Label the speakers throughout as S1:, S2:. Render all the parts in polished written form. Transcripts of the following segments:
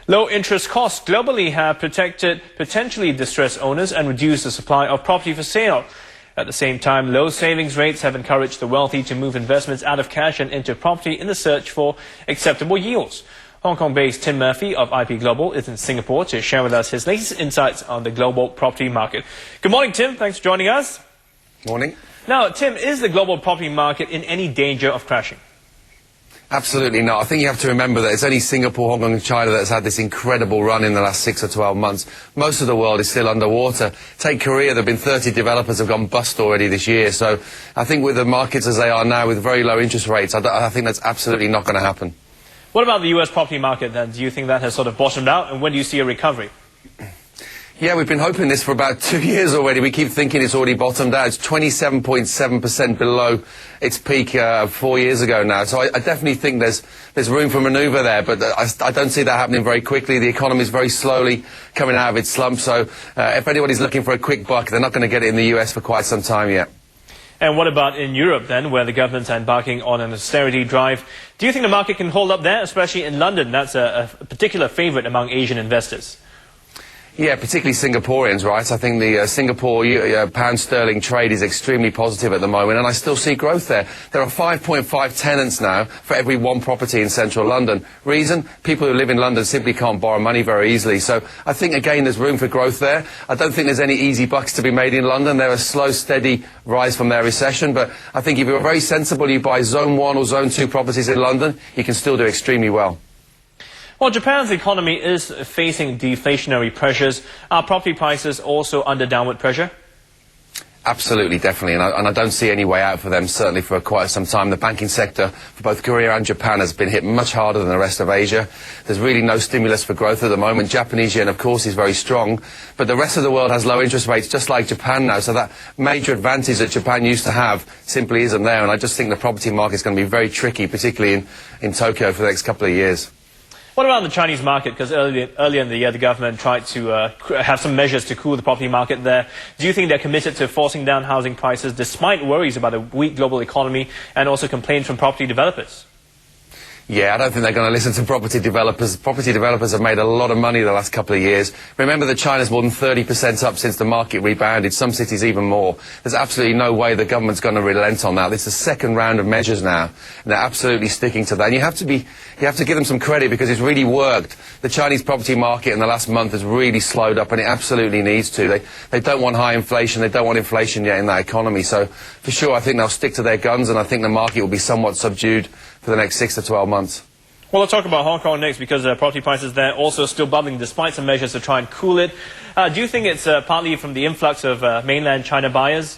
S1: Low interest costs globally have protected potentially distressed owners and reduced the supply of property for sale. At the same time, low savings rates have encouraged the wealthy to move investments out of cash and into property in the search for acceptable yields. Hong Kong-based Tim Murphy of IP Global is in Singapore to share with us his latest insights on the global property market. Good morning, Tim. Thanks for joining us.
S2: Morning.
S1: Now, Tim, is the global property market in any danger of crashing?
S2: Absolutely not. I think you have to remember that it's only Singapore, Hong Kong and China that's had this incredible run in the last 6 or 12 months. Most of the world is still underwater. Take Korea, there have been 30 developers have gone bust already this year. So I think with the markets as they are now, with very low interest rates, I think that's absolutely not going to happen.
S1: What about the US property market then? Do you think that has sort of bottomed out, and when do you see a recovery?
S2: Yeah, we've been hoping this for about 2 years already. We keep thinking it's already bottomed out. It's 27.7% below its peak 4 years ago now. So I definitely think there's room for manoeuvre there, but I don't see that happening very quickly. The economy is very slowly coming out of its slump. So if anybody's looking for a quick buck, they're not going to get it in the US for quite some time yet.
S1: And what about in Europe then, where the government's embarking on an austerity drive? Do you think the market can hold up there, especially in London? That's a particular favourite among Asian investors.
S2: Yeah, particularly Singaporeans, right? I think the Singapore pound sterling trade is extremely positive at the moment, and I still see growth there. There are 5.5 tenants now for every one property in central London. Reason? People who live in London simply can't borrow money very easily. So I think, again, there's room for growth there. I don't think there's any easy bucks to be made in London. They're a slow, steady rise from their recession, but I think if you're very sensible, you buy Zone 1 or Zone 2 properties in London, you can still do extremely well.
S1: Well, Japan's economy is facing deflationary pressures. Are property prices also under downward pressure?
S2: Absolutely, definitely, and I don't see any way out for them, certainly for quite some time. The banking sector for both Korea and Japan has been hit much harder than the rest of Asia. There's really no stimulus for growth at the moment. Japanese yen, of course, is very strong, but the rest of the world has low interest rates, just like Japan now, so that major advantage that Japan used to have simply isn't there, and I just think the property market is going to be very tricky, particularly in Tokyo for the next couple of years.
S1: What about the Chinese market? Because earlier in the year, the government tried to have some measures to cool the property market there. Do you think they're committed to forcing down housing prices despite worries about a weak global economy and also complaints from property developers?
S2: Yeah, I don't think they're going to listen to property developers. Property developers have made a lot of money the last couple of years. Remember that China's more than 30% up since the market rebounded, some cities even more. There's absolutely no way the government's going to relent on that. This is the second round of measures now, and they're absolutely sticking to that. And you have to give them some credit because it's really worked. The Chinese property market in the last month has really slowed up, and it absolutely needs to. They don't want high inflation. They don't want inflation yet in that economy. So for sure, I think they'll stick to their guns, and I think the market will be somewhat subdued for the next 6 to 12 months.
S1: Well, let's talk about Hong Kong next, because property prices there also still bubbling despite some measures to try and cool it. Do you think it's partly from the influx of mainland China buyers?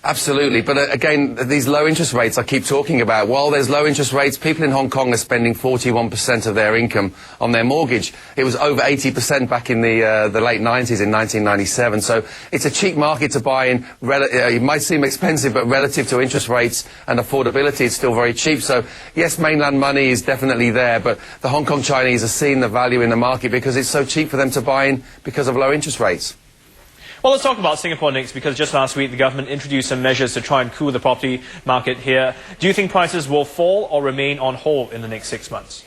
S2: Absolutely, but again, these low interest rates I keep talking about, while there's low interest rates, people in Hong Kong are spending 41% of their income on their mortgage. It was over 80% back in the late 90s, in 1997. So it's a cheap market to buy in. It might seem expensive, but relative to interest rates and affordability, it's still very cheap. So yes, mainland money is definitely there, but the Hong Kong Chinese are seeing the value in the market because it's so cheap for them to buy in because of low interest rates.
S1: Well, let's talk about Singapore next, because just last week the government introduced some measures to try and cool the property market here. Do you think prices will fall or remain on hold in the next 6 months?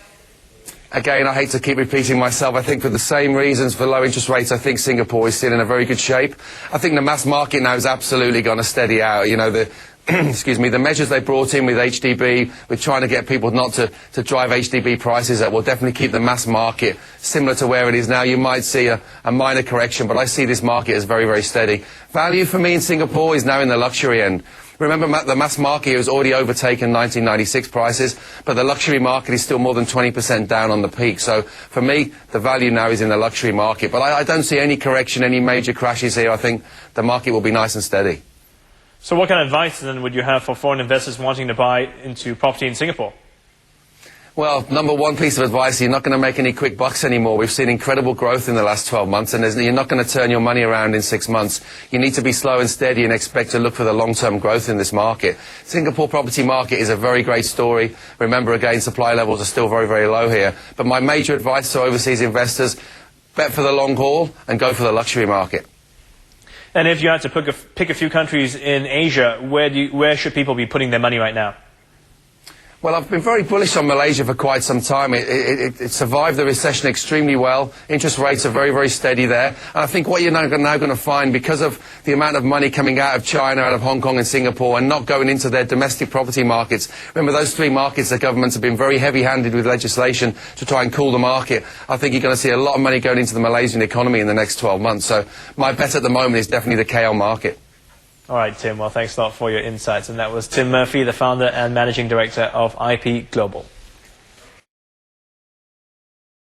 S2: Again, I hate to keep repeating myself. I think for the same reasons, for low interest rates, I think Singapore is still in a very good shape. I think the mass market now is absolutely going to steady out. You know, excuse me, the measures they brought in with HDB, with trying to get people not to drive HDB prices up, will definitely keep the mass market similar to where it is now. You might see a minor correction, but I see this market as very, very steady. Value for me in Singapore is now in the luxury end. Remember, the mass market has already overtaken 1996 prices, but the luxury market is still more than 20% down on the peak. So for me, the value now is in the luxury market. But I don't see any correction, any major crashes here. I think the market will be nice and steady.
S1: So what kind of advice then would you have for foreign investors wanting to buy into property in Singapore?
S2: Well, number one piece of advice, you're not going to make any quick bucks anymore. We've seen incredible growth in the last 12 months, and you're not going to turn your money around in 6 months. You need to be slow and steady and expect to look for the long-term growth in this market. Singapore property market is a very great story. Remember, again, supply levels are still very, very low here. But my major advice to overseas investors, bet for the long haul and go for the luxury market.
S1: And if you had to pick a few countries in Asia, where should people be putting their money right now?
S2: Well, I've been very bullish on Malaysia for quite some time. It survived the recession extremely well. Interest rates are very, very steady there. And I think what you're now going to find, because of the amount of money coming out of China, out of Hong Kong and Singapore, and not going into their domestic property markets. Remember, those three markets, the governments have been very heavy-handed with legislation to try and cool the market. I think you're going to see a lot of money going into the Malaysian economy in the next 12 months. So my bet at the moment is definitely the KL market.
S1: All right, Tim. Well, thanks a lot for your insights. And that was Tim Murphy, the founder and managing director of IP Global.